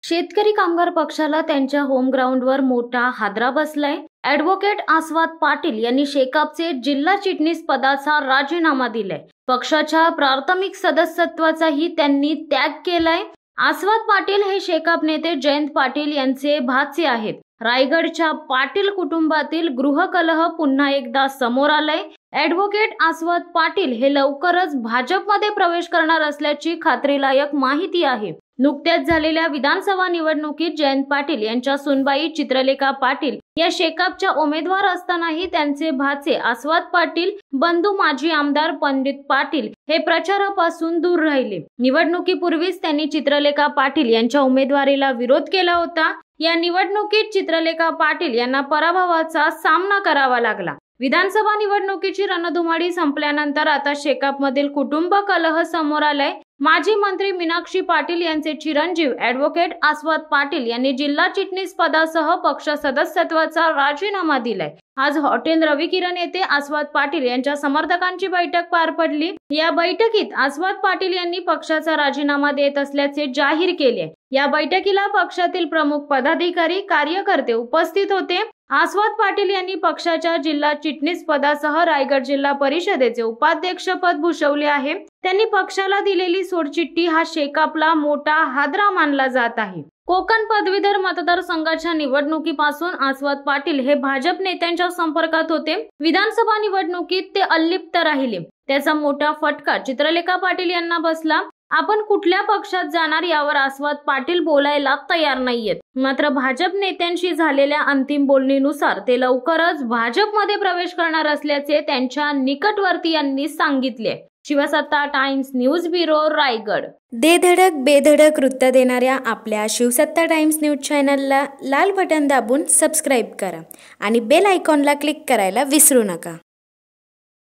शेतकरी कामगार पक्षाला त्यांच्या होम ग्राउंडवर मोठा हादरा बसलाय। ॲडव्होकेट आस्वाद पाटील यांनी शेकापचे जिल्हा चिटणीस पदाचा राजीनामा दिलाय। पक्षाच्या प्राथमिक सदस्यत्वाचाही त्यांनी त्याग केलाय। आस्वाद पाटील हे शेकाप नेते जयंत पाटील यांचे भाचे आहेत। रायगडच्या पाटील कुटुंबातील गृहकलह पुन्हा एकदा समोर आलाय। ॲडव्होकेट आस्वाद पाटील हे लवकरच भाजपमध्ये प्रवेश करणार असल्याची खात्रीलायक माहिती आहे। नुकत्याच झालेल्या विधानसभा निवडणुकीत जयंत पाटील यांच्या सुनबाई चित्रलेखा पाटील या शेकापच्या उमेदवार असतानाही त्यांचे भाचे आस्वाद पाटील बंधू माजी आमदार पंडित पाटील हे प्रचारापासून दूर राहिले। निवडणुकीपूर्वीच त्यांनी चित्रलेखा पाटील यांच्या उमेदवारीला विरोध केला होता। या निवडणुकीत चित्रलेखा पाटील यांना पराभवाचा सामना करावा लागला। विधानसभा निवडणुकीची रणधुमाळी संपल्यानंतर आता शेकापमधील कुटुंब कलह समोर आलाय। माजी मंत्री मीनाक्षी पाटील यांचे चिरंजीव ॲडव्होकेट आस्वाद पाटील यांनी जिल्हा चिटणीस पदासह पक्ष सदस्यत्वाचा राजीनामा दिलाय। आज हॉटेल रविकिरण येथे आस्वाद पाटील यांच्या समर्थकांची बैठक पार पडली। या बैठकीत आस्वाद पाटील यांनी पक्षाचा राजीनामा देत असल्याचे जाहीर केले। या बैठकीला पक्षातील प्रमुख पदाधिकारी कार्यकर्ते उपस्थित होते। आस्वाद पाटील यांनी पक्षाच्या जिल्हा चिटणीस पदासह रायगड जिल्हा परिषदेचे उपाध्यक्षपद भूषवले आहे। त्यांनी पक्षाला दिलेली सोडचिठ्ठी हा शेकापला मोठा हादरा मानला जात आहे। कोकण पदवीधर मतदारसंघाच्या निवडणुकीपासून आस्वाद पाटील हे भाजप नेत्यांच्या संपर्कात होते। विधानसभा निवडणुकीत ते अलिप्त राहिले। त्याचा मोठा फटका चित्रलेखा पाटील यांना बसला। आपण कुठल्या पक्षात जाणार यावर आस्वाद पाटील बोलायला तयार नाहीयेत। मात्र भाजप नेत्यांशी झालेल्या अंतिम बोलणीनुसार ते लवकरच भाजपमध्ये प्रवेश करणार असल्याचे त्यांच्या निकटवर्तीयांनी सांगितले। शिवसत्ता टाइम्स न्यूज ब्युरो रायगड। दे धडक बेधडक वृत्त देणाऱ्या आपल्या शिवसत्ता टाइम्स न्यूज चॅनलला लाल बटन दाबून सबस्क्राईब करा आणि बेल आयकॉनला क्लिक करायला विसरू नका।